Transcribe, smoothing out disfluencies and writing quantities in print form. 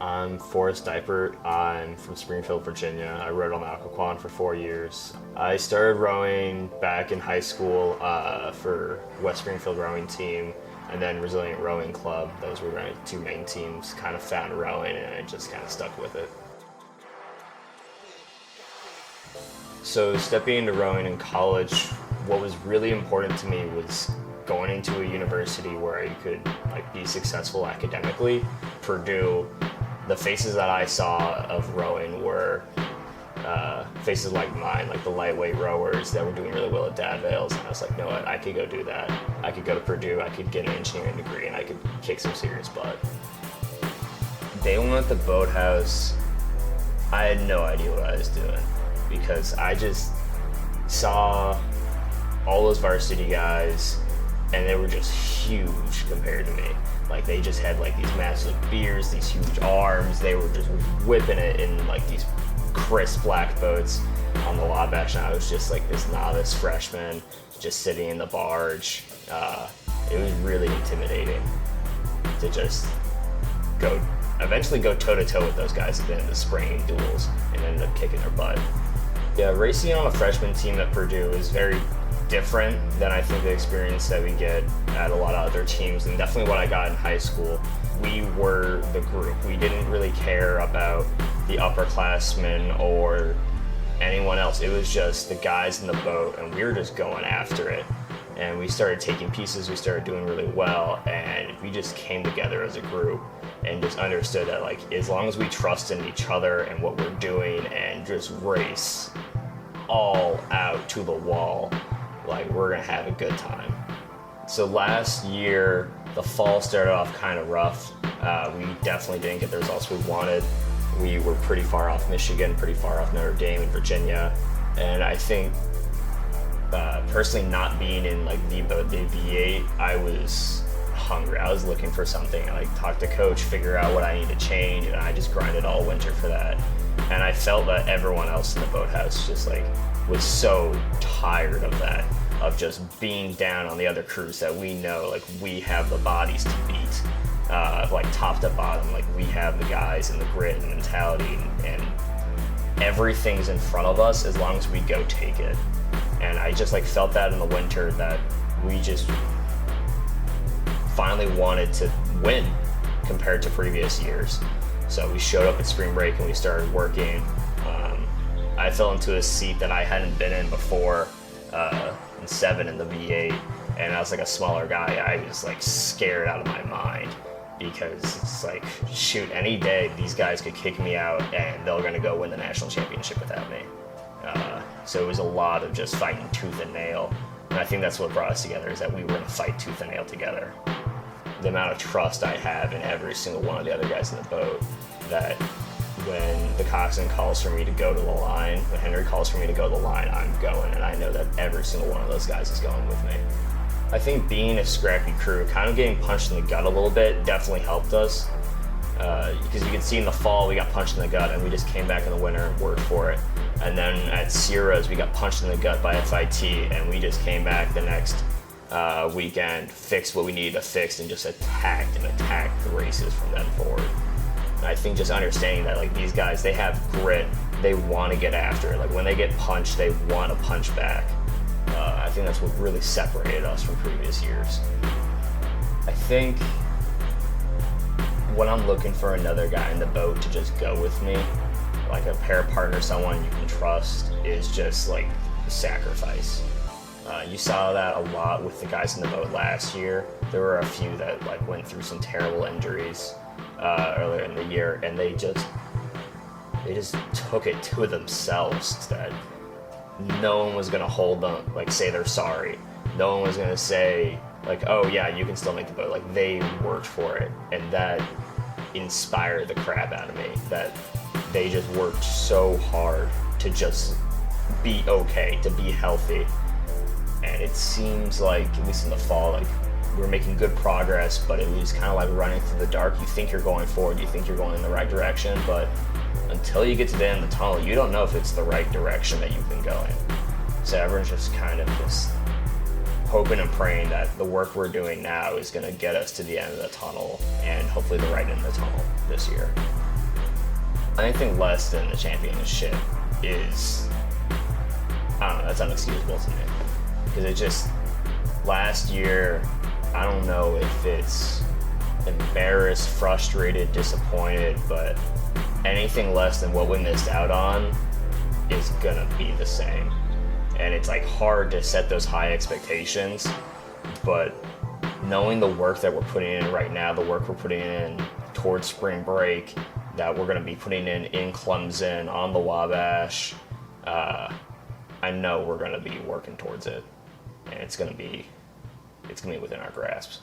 I'm Forrest Dipert. I'm from Springfield, Virginia. I rowed on the Occoquan for 4 years. I started rowing back in high school for West Springfield rowing team and then Resilient Rowing Club. Those were my two main teams. Kind of found rowing and I just kind of stuck with it. So stepping into rowing in college, what was really important to me was going into a university where I could be successful academically. Purdue, the faces that I saw of rowing were faces like mine, like the lightweight rowers that were doing really well at Dad Vales, and I was like, you know what, I could go do that. I could go to Purdue, I could get an engineering degree, and I could kick some serious butt. Day one at the boathouse, I had no idea what I was doing because I just saw all those varsity guys and they were just huge compared to me. Like they just had like these massive beards, these huge arms. They were just whipping it in like these crisp black boats on the Wabash, and I was just like this novice freshman just sitting in the barge. It was really intimidating to just eventually go toe to toe with those guys at the end of the spring duels and ended up kicking their butt. Yeah, racing on a freshman team at Purdue is very different than I think the experience that we get at a lot of other teams, and definitely what I got in high school. We were the group. We didn't really care about the upperclassmen or anyone else. It was just the guys in the boat, and we were just going after it. And we started taking pieces, we started doing really well, and we just came together as a group and just understood that like as long as we trust in each other and what we're doing and just race all out to the wall, like we're gonna have a good time. So last year, the fall started off kind of rough. We definitely didn't get the results we wanted. We were pretty far off Michigan, pretty far off Notre Dame and Virginia, and I think personally not being in like the V8, I was hungry. I was looking for something. I talked to coach, figure out what I need to change, and I just grinded all winter for that. And I felt that everyone else in the boathouse just was so tired of that, of just being down on the other crews that we know we have the bodies to beat, top to bottom. We have the guys and the grit and the mentality, and everything's in front of us as long as we go take it. And I just felt that in the winter, that we just finally wanted to win compared to previous years. So we showed up at spring break and we started working. I fell into a seat that I hadn't been in before, in 7 in the V8, and I was a smaller guy. I was scared out of my mind because it's shoot, any day these guys could kick me out and they're gonna go win the national championship without me. So it was a lot of just fighting tooth and nail, and I think that's what brought us together, is that we were gonna fight tooth and nail together. The amount of trust I have in every single one of the other guys in the boat, that when the coxswain calls for me to go to the line, when Henry calls for me to go to the line, I'm going, and I know that every single one of those guys is going with me. I think being a scrappy crew, kind of getting punched in the gut a little bit, definitely helped us, because you can see in the fall we got punched in the gut and we just came back in the winter and worked for it. And then at Sierras we got punched in the gut by FIT and we just came back the next weekend, fixed what we needed to fix, and just attacked the races from then forward. And I think just understanding that these guys, they have grit, they want to get after it. When they get punched, they want to punch back. I think that's what really separated us from previous years. I think when I'm looking for another guy in the boat to just go with me, a pair partner, someone you can trust, is just sacrifice. You saw that a lot with the guys in the boat last year. There were a few that went through some terrible injuries earlier in the year, and they just took it to themselves that no one was gonna hold them, say they're sorry. No one was gonna say oh yeah, you can still make the boat. They worked for it, and that inspired the crap out of me, that they just worked so hard to just be okay, to be healthy. And it seems at least in the fall, we're making good progress, but it was kind of running through the dark. You think you're going forward, you think you're going in the right direction, but until you get to the end of the tunnel, you don't know if it's the right direction that you've been going. So everyone's just kind of just hoping and praying that the work we're doing now is going to get us to the end of the tunnel, and hopefully the right end of the tunnel this year. anything less than the championship is, I don't know, that's unexcusable to me. Because it just, last year, I don't know if it's embarrassed, frustrated, disappointed, but anything less than what we missed out on is gonna be the same. And it's like hard to set those high expectations, but knowing the work that we're putting in right now, the work we're putting in towards spring break, that we're going to be putting in Clemson, on the Wabash, I know we're going to be working towards it, and it's going to be within our grasp.